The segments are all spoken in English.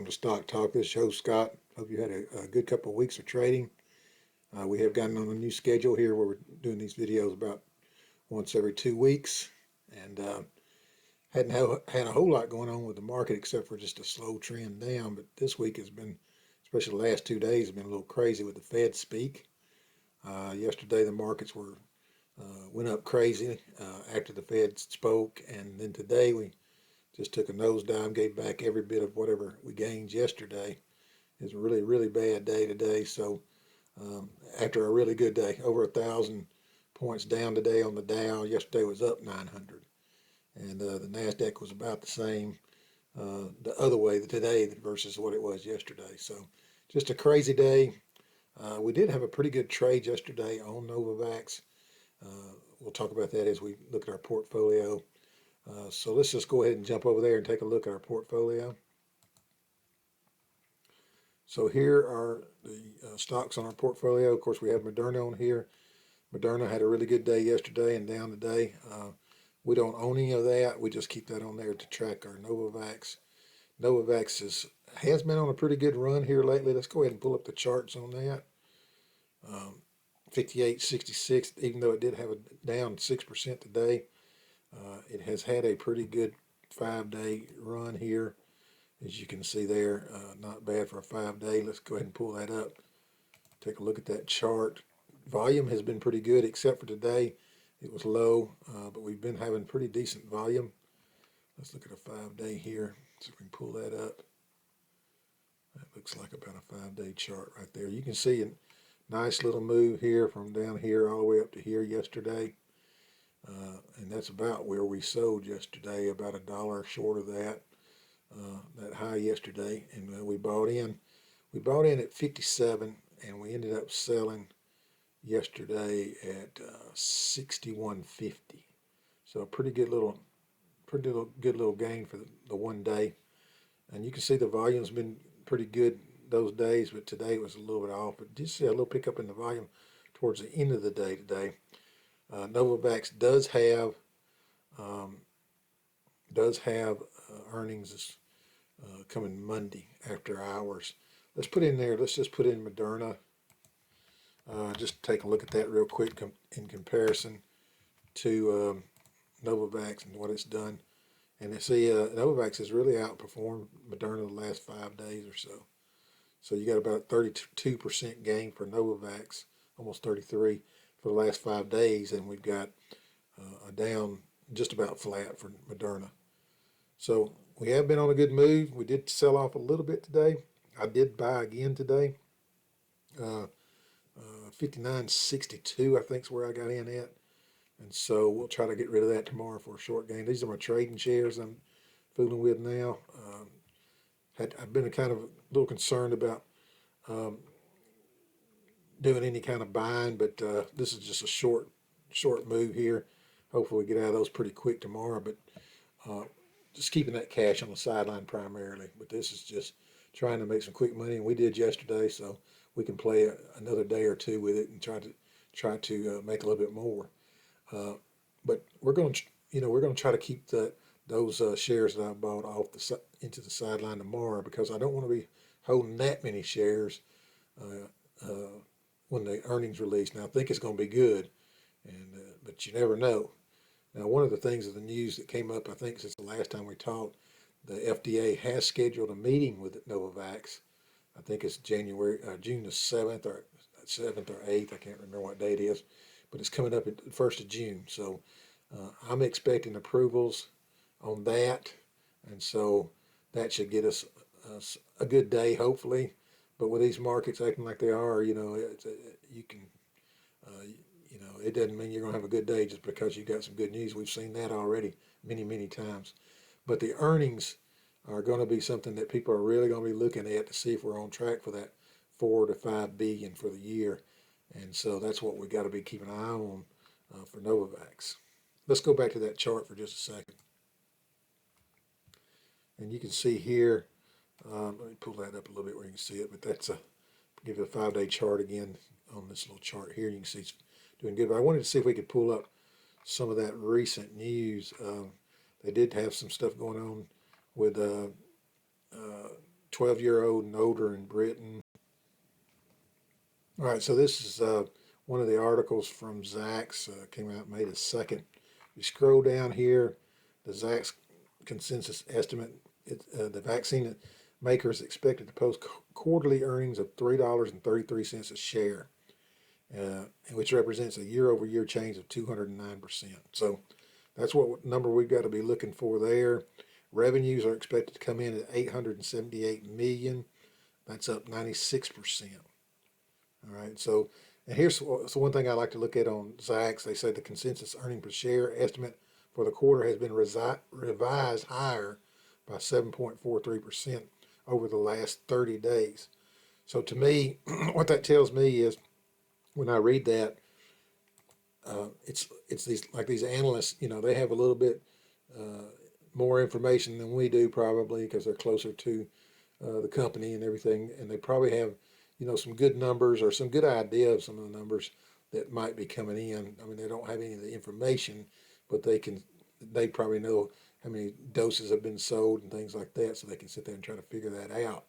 welcome to Stock Talk. This is your host Scott. Hope you had a good couple of weeks of trading. We have gotten on a new schedule here where we're doing these videos about once every 2 weeks, and hadn't had a whole lot going on with the market except for just a slow trend down. But this week has been, especially the last 2 days, have been a little crazy with the Fed speak. Yesterday the markets went up crazy after the Fed spoke, and then today we just took a nosedive, gave back every bit of whatever we gained yesterday. It's a really, really bad day today. So after a really good day, over 1,000 points down today on the Dow. Yesterday was up 900, and the Nasdaq was about the same the other way today versus what it was yesterday. So just a crazy day. We did have a pretty good trade yesterday on NVAX. We'll talk about that as we look at our portfolio. So let's just go ahead and jump over there and take a look at our portfolio. So here are the stocks on our portfolio. Of course, we have Moderna on here. Moderna had a really good day yesterday and down today. We don't own any of that. We just keep that on there to track our NVAX. NVAX has been on a pretty good run here lately. Let's go ahead and pull up the charts on that. 58.66, even though it did have a down 6% today. It has had a pretty good 5-day run here, as you can see there. Not bad for a 5-day. Let's go ahead and pull that up. Take a look at that chart. Volume has been pretty good, except for today. It was low, but we've been having pretty decent volume. Let's look at a 5-day here, so we can pull that up. That looks like about a 5-day chart right there. You can see a nice little move here from down here all the way up to here yesterday. And that's about where we sold yesterday, about $1 short of that high yesterday. And we bought in at 57, and we ended up selling yesterday at 61.50. So a pretty good little gain for the one day. And you can see the volume's been pretty good those days, but today was a little bit off. But did see a little pickup in the volume towards the end of the day today. NVAX does have earnings coming Monday after hours. Let's just put in Moderna. Just take a look at that real quick in comparison to NVAX and what it's done. And you see NVAX has really outperformed Moderna the last 5 days or so. So you got about 32% gain for NVAX, almost 33% for the last 5 days, and we've got a down just about flat for Moderna. So we have been on a good move. We did sell off a little bit today. I did buy again today. 59.62 I think is where I got in at, and so we'll try to get rid of that tomorrow for a short gain. These are my trading shares I'm fooling with now. I've been kind of a little concerned about doing any kind of buying, but this is just a short move here. Hopefully we get out of those pretty quick tomorrow, but just keeping that cash on the sideline primarily. But this is just trying to make some quick money, and we did yesterday, so we can play another day or two with it and try to make a little bit more. But we're going to try to keep those shares that I bought off into the sideline tomorrow, because I don't want to be holding that many shares when the earnings release. Now I think it's going to be good, but you never know. Now, one of the things of the news that came up, I think since the last time we talked, the FDA has scheduled a meeting with NVAX. I think it's June the 7th or 8th. I can't remember what day it is, but it's coming up at the 1st of June. So I'm expecting approvals on that, and so that should get us a good day, hopefully. But with these markets acting like they are, it doesn't mean you're going to have a good day just because you got some good news. We've seen that already many, many times. But the earnings are going to be something that people are really going to be looking at to see if we're on track for that 4 to 5 billion for the year. And so that's what we got to be keeping an eye on for NVAX. Let's go back to that chart for just a second. And you can see here, let me pull that up a little bit where you can see it, but that's give it a 5-day chart again on this little chart here. You can see it's doing good. But I wanted to see if we could pull up some of that recent news. They did have some stuff going on with 12-year-old and older in Britain. All right, so this is one of the articles from NVAX, came out May the 2nd. You scroll down here, the NVAX consensus estimate, the vaccine maker is expected to post quarterly earnings of $3.33 a share, which represents a year-over-year change of 209%. So that's what number we've got to be looking for there. Revenues are expected to come in at $878 million. That's up 96%. All right, so and here's one thing I like to look at on NVAX. They say the consensus earning per share estimate for the quarter has been revised higher by 7.43% over the last 30 days. So to me, what that tells me is when I read that, it's these analysts, they have a little bit more information than we do probably because they're closer to the company and everything, and they probably have some good numbers or some good idea of some of the numbers that might be coming in. I mean, they don't have any of the information, but they probably know how many doses have been sold and things like that, so they can sit there and try to figure that out.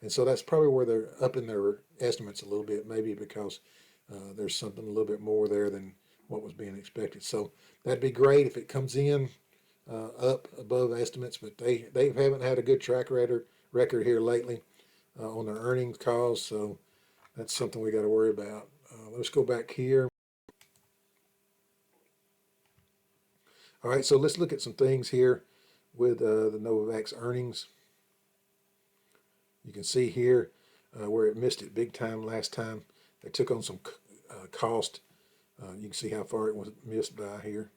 And so that's probably where they're up in their estimates a little bit, maybe because there's something a little bit more there than what was being expected. So that'd be great if it comes in up above estimates, but they haven't had a good track record here lately on their earnings calls, so that's something we got to worry about. Let's go back here. All right, so let's look at some things here with the NVAX earnings. You can see here where it missed it big time last time. They took on some cost. You can see how far it was missed by here.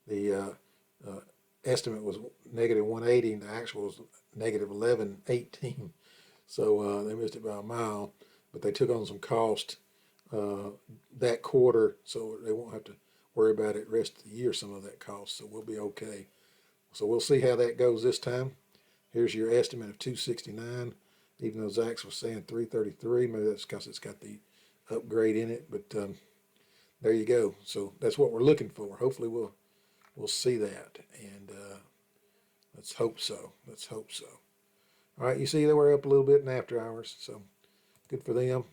The estimate was negative 180, and the actual was negative 1118. So they missed it by a mile, but they took on some cost that quarter, so they won't have to worry about it the rest of the year, some of that cost, so we'll be okay. So we'll see how that goes this time. Here's your estimate of 269, even though NVAX was saying 333. Maybe that's because it's got the upgrade in it, but there you go. So that's what we're looking for. Hopefully we'll see that, and let's hope so. Let's hope so. All right, you see they were up a little bit in after hours, so good for them.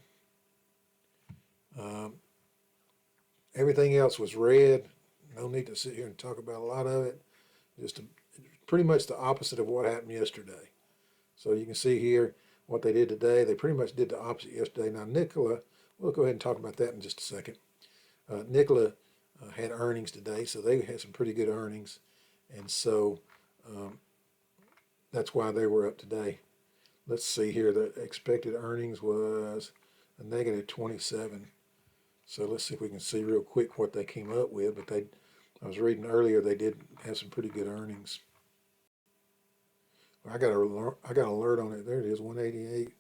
Everything else was red. No need to sit here and talk about a lot of it. Just pretty much the opposite of what happened yesterday. So you can see here what they did today. They pretty much did the opposite yesterday. Now Nikola, we'll go ahead and talk about that in just a second. Nikola had earnings today, so they had some pretty good earnings, and so that's why they were up today. Let's see here. The expected earnings was a negative 27. So let's see if we can see real quick what they came up with. But I was reading earlier, they did have some pretty good earnings. I got an alert on it. There it is, 188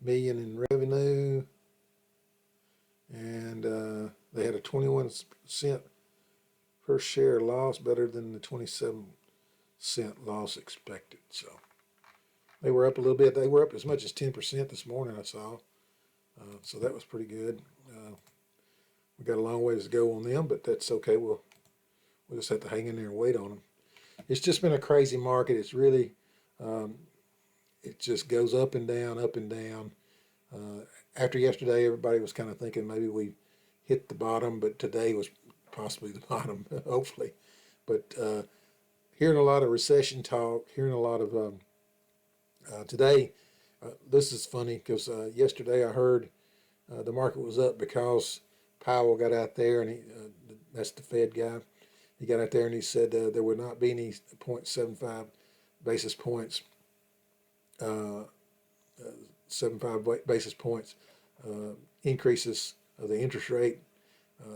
million in revenue, and they had a 21 cent per share loss, better than the 27 cent loss expected. So they were up a little bit. They were up as much as 10% this morning, I saw. So that was pretty good. We got a long ways to go on them, but that's okay. We'll just have to hang in there and wait on them. It's just been a crazy market. It's really, it just goes up and down, up and down. After yesterday, everybody was kind of thinking maybe we hit the bottom, but today was possibly the bottom, hopefully. But hearing a lot of recession talk, hearing a lot of today, this is funny because yesterday I heard the market was up because Powell got out there, and that's the Fed guy. He got out there and he said there would not be any 0.75 basis points, 75 basis points increases of the interest rate.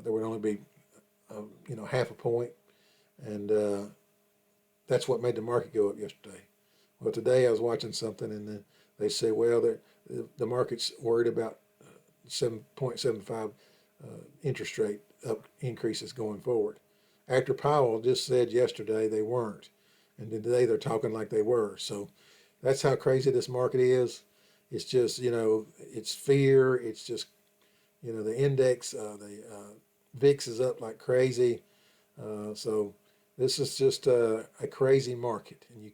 There would only be, half a point, and that's what made the market go up yesterday. Well, today I was watching something, and they say, well, the market's worried about 7.75 interest rate increases going forward. After Powell just said yesterday they weren't, and today they're talking like they were. So that's how crazy this market is. It's just, it's fear. It's just, the index, the VIX is up like crazy. So this is just a crazy market, and you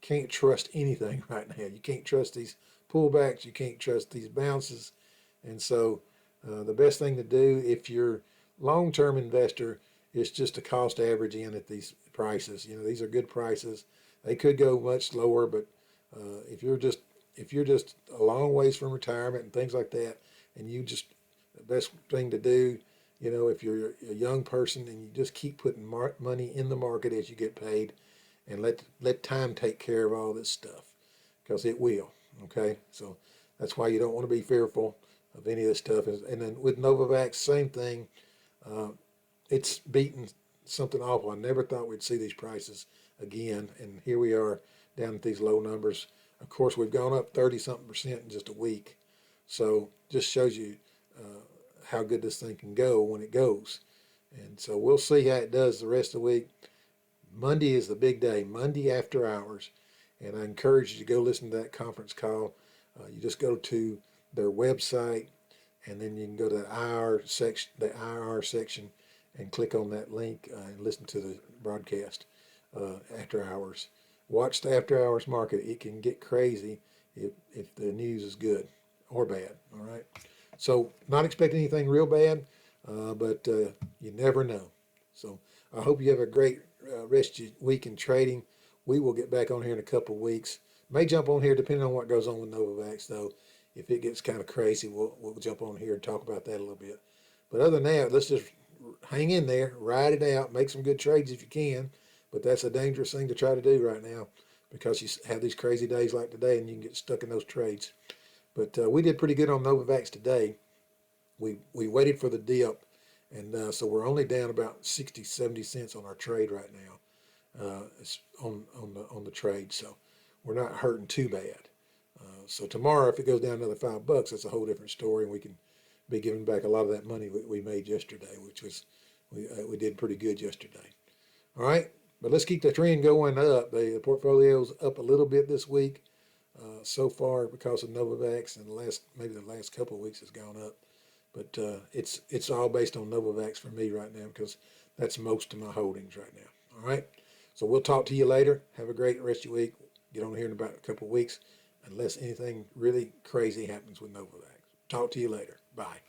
can't trust anything right now. You can't trust these pullbacks. You can't trust these bounces. And so the best thing to do if you're long-term investor is just to cost average in at these prices. You know, these are good prices. They could go much lower, but if you're just a long ways from retirement and things like that, and you just the best thing to do, you know, if you're a young person and you just keep putting money in the market as you get paid, and let time take care of all this stuff, because it will. Okay, so that's why you don't want to be fearful of any of this stuff. And then with Novavax, same thing. Uh, it's beaten something awful. I never thought we'd see these prices again, and here we are down at these low numbers. Of course, we've gone up 30-something% in just a week, so just shows you how good this thing can go when it goes. And so we'll see how it does the rest of the week. Monday is the big day, Monday after hours, and I encourage you to go listen to that conference call. You just go to their website, and then you can go to the IR section, and click on that link and listen to the broadcast after hours. Watch the after hours market. It can get crazy if the news is good or bad. All right. So not expecting anything real bad, but you never know. So I hope you have a great rest of your week in trading. We will get back on here in a couple of weeks. May jump on here depending on what goes on with Novavax, though. If it gets kind of crazy, we'll jump on here and talk about that a little bit. But other than that, let's just hang in there, ride it out, make some good trades if you can. But that's a dangerous thing to try to do right now, because you have these crazy days like today and you can get stuck in those trades. But we did pretty good on Novavax today. We waited for the dip, and so we're only down about 60, 70 cents on our trade right now. It's on the trade, so we're not hurting too bad. So tomorrow, if it goes down another $5, that's a whole different story, and we can be giving back a lot of that money we made yesterday, which was we did pretty good yesterday. All right, but let's keep the trend going up. The portfolio's up a little bit this week so far because of Novavax, and maybe the last couple of weeks has gone up. But it's all based on Novavax for me right now, because that's most of my holdings right now. All right, so we'll talk to you later. Have a great rest of your week. Get on here in about a couple of weeks, unless anything really crazy happens with Novavax. Talk to you later. Bye.